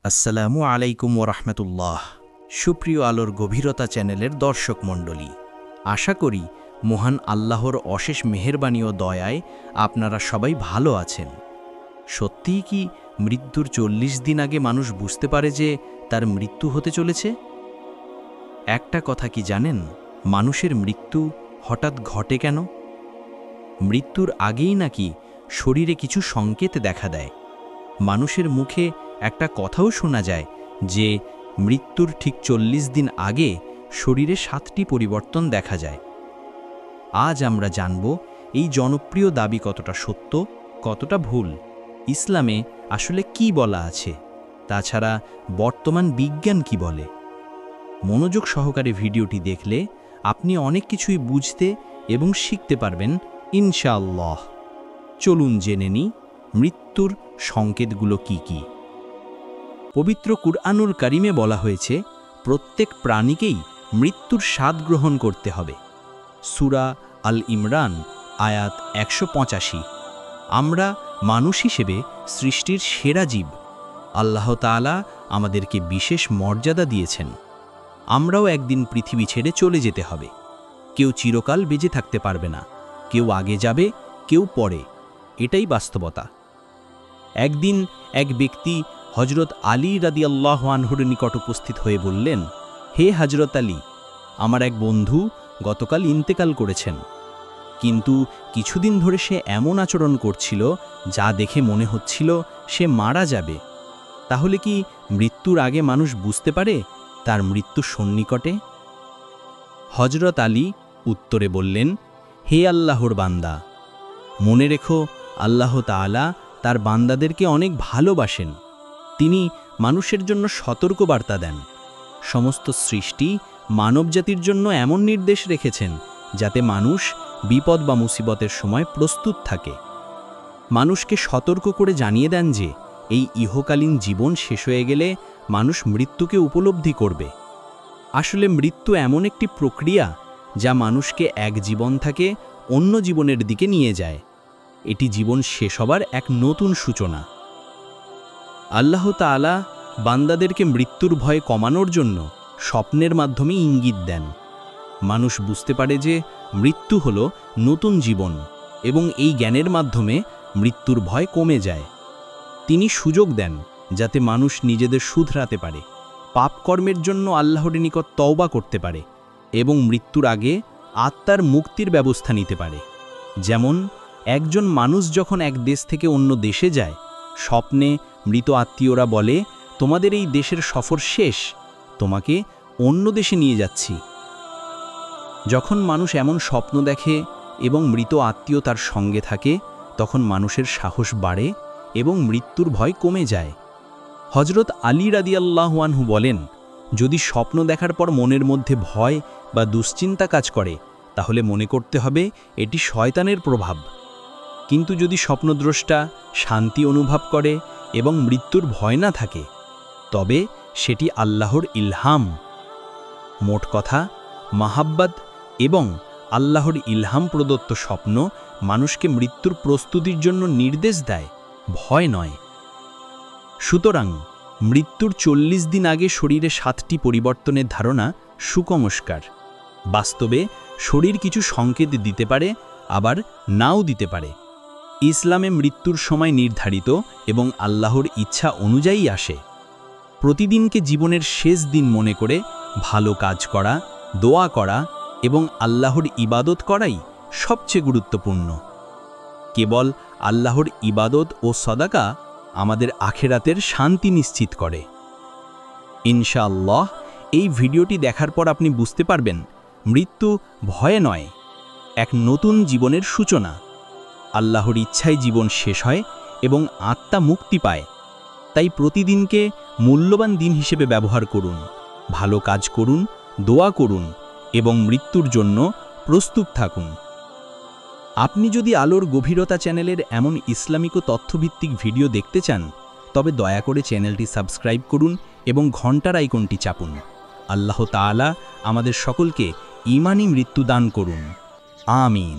আসসালামু আলাইকুম ওরহমতুল্লাহ। সুপ্রিয় আলোর গভীরতা চ্যানেলের দর্শক মণ্ডলী, আশা করি মহান আল্লাহর অশেষ মেহেরবানি ও দয়ায় আপনারা সবাই ভালো আছেন। সত্যিই কি মৃত্যুর ৪০ দিন আগে মানুষ বুঝতে পারে যে তার মৃত্যু হতে চলেছে? একটা কথা কি জানেন, মানুষের মৃত্যু হঠাৎ ঘটে কেন? মৃত্যুর আগেই নাকি শরীরে কিছু সংকেত দেখা দেয়। মানুষের মুখে একটা কথাও শোনা যায় যে মৃত্যুর ঠিক ৪০ দিন আগে শরীরে ৭টি পরিবর্তন দেখা যায়। আজ আমরা জানব এই জনপ্রিয় দাবি কতটা সত্য, কতটা ভুল, ইসলামে আসলে কি বলা আছে, তাছাড়া বর্তমান বিজ্ঞান কি বলে। মনোযোগ সহকারে ভিডিওটি দেখলে আপনি অনেক কিছুই বুঝতে এবং শিখতে পারবেন ইনশাআল্লাহ। চলুন জেনে নিই মৃত্যুর সংকেতগুলো কি কি। পবিত্র কুরআনুল কারিমে বলা হয়েছে প্রত্যেক প্রাণীকেই মৃত্যুর স্বাদ গ্রহণ করতে হবে। সূরা আল ইমরান আয়াত ১৮৫। আমরা মানুষ হিসেবে সৃষ্টির সেরা জীব। আল্লাহ তাআলা আমাদেরকে বিশেষ মর্যাদা দিয়েছেন। আমরাও একদিন পৃথিবী ছেড়ে চলে যেতে হবে। কেউ চিরকাল বেঁচে থাকতে পারবে না, কেউ আগে যাবে, কেউ পরে। এটাই বাস্তবতা। একদিন এক ব্যক্তি হজরত আলী রাদিয়াল্লাহু আনহুর নিকট উপস্থিত হয়ে বললেন, হে হজরত আলী, আমার এক বন্ধু গতকাল ইন্তেকাল করেছেন, কিন্তু কিছুদিন ধরে সে এমন আচরণ করছিল যা দেখে মনে হচ্ছিল সে মারা যাবে। তাহলে কি মৃত্যুর আগে মানুষ বুঝতে পারে তার মৃত্যু সন্নিকটে? হজরত আলী উত্তরে বললেন, হে আল্লাহর বান্দা, মনে রেখো আল্লাহ তাআলা তার বান্দাদেরকে অনেক ভালোবাসেন। তিনি মানুষের জন্য সতর্কবার্তা দেন। সমস্ত সৃষ্টি মানবজাতির জন্য এমন নির্দেশ রেখেছেন যাতে মানুষ বিপদ বা মুসিবতের সময় প্রস্তুত থাকে। মানুষকে সতর্ক করে জানিয়ে দেন যে এই ইহকালীন জীবন শেষ হয়ে গেলে মানুষ মৃত্যুকে উপলব্ধি করবে। আসলে মৃত্যু এমন একটি প্রক্রিয়া যা মানুষকে এক জীবন থেকে অন্য জীবনের দিকে নিয়ে যায়। এটি জীবন শেষ হবার এক নতুন সূচনা। আল্লাহ তাআলা বান্দাদেরকে মৃত্যুর ভয় কমানোর জন্য স্বপ্নের মাধ্যমে ইঙ্গিত দেন। মানুষ বুঝতে পারে যে মৃত্যু হলো নতুন জীবন এবং এই জ্ঞানের মাধ্যমে মৃত্যুর ভয় কমে যায়। তিনি সুযোগ দেন যাতে মানুষ নিজেদের শুধরাতে পারে, পাপকর্মের জন্য আল্লাহর নিকট তওবা করতে পারে এবং মৃত্যুর আগে আত্মার মুক্তির ব্যবস্থা নিতে পারে। যেমন একজন মানুষ যখন এক দেশ থেকে অন্য দেশে যায়, স্বপ্নে মৃত আত্মীয়রা বলে, তোমাদের এই দেশের সফর শেষ, তোমাকে অন্য দেশে নিয়ে যাচ্ছি। যখন মানুষ এমন স্বপ্ন দেখে এবং মৃত আত্মীয় তার সঙ্গে থাকে, তখন মানুষের সাহস বাড়ে এবং মৃত্যুর ভয় কমে যায়। হজরত আলী রাদিয়াল্লাহু আনহু বলেন, যদি স্বপ্ন দেখার পর মনের মধ্যে ভয় বা দুশ্চিন্তা কাজ করে, তাহলে মনে করতে হবে এটি শয়তানের প্রভাব। কিন্তু যদি স্বপ্নদ্রষ্টা শান্তি অনুভব করে এবং মৃত্যুর ভয় না থাকে, তবে সেটি আল্লাহর ইলহাম। মোট কথা, মাহাব্বত এবং আল্লাহর ইলহাম প্রদত্ত স্বপ্ন মানুষকে মৃত্যুর প্রস্তুতির জন্য নির্দেশ দেয়, ভয় নয়। সুতরাং মৃত্যুর ৪০ দিন আগে শরীরে ৭টি পরিবর্তনের ধারণা সুকমস্কার। বাস্তবে শরীর কিছু সংকেত দিতে পারে, আবার নাও দিতে পারে। ইসলামে মৃত্যুর সময় নির্ধারিত এবং আল্লাহর ইচ্ছা অনুযায়ী আসে। প্রতিদিনকে জীবনের শেষ দিন মনে করে ভালো কাজ করা, দোয়া করা এবং আল্লাহর ইবাদত করাই সবচেয়ে গুরুত্বপূর্ণ। কেবল আল্লাহর ইবাদত ও সদাকা আমাদের আখেরাতের শান্তি নিশ্চিত করে। ইনশাআল্লাহ এই ভিডিওটি দেখার পর আপনি বুঝতে পারবেন মৃত্যু ভয় নয়, এক নতুন জীবনের সূচনা। আল্লাহর ইচ্ছায় জীবন শেষ হয় এবং আত্মা মুক্তি পায়। তাই প্রতিদিনকে মূল্যবান দিন হিসেবে ব্যবহার করুন, ভালো কাজ করুন, দোয়া করুন এবং মৃত্যুর জন্য প্রস্তুত থাকুন। আপনি যদি আলোর গভীরতা চ্যানেলের এমন ইসলামিক ও তথ্যভিত্তিক ভিডিও দেখতে চান, তবে দয়া করে চ্যানেলটি সাবস্ক্রাইব করুন এবং ঘন্টার আইকনটি চাপুন। আল্লাহ তাআলা আমাদের সকলকে ঈমানী মৃত্যু দান করুন। আমিন।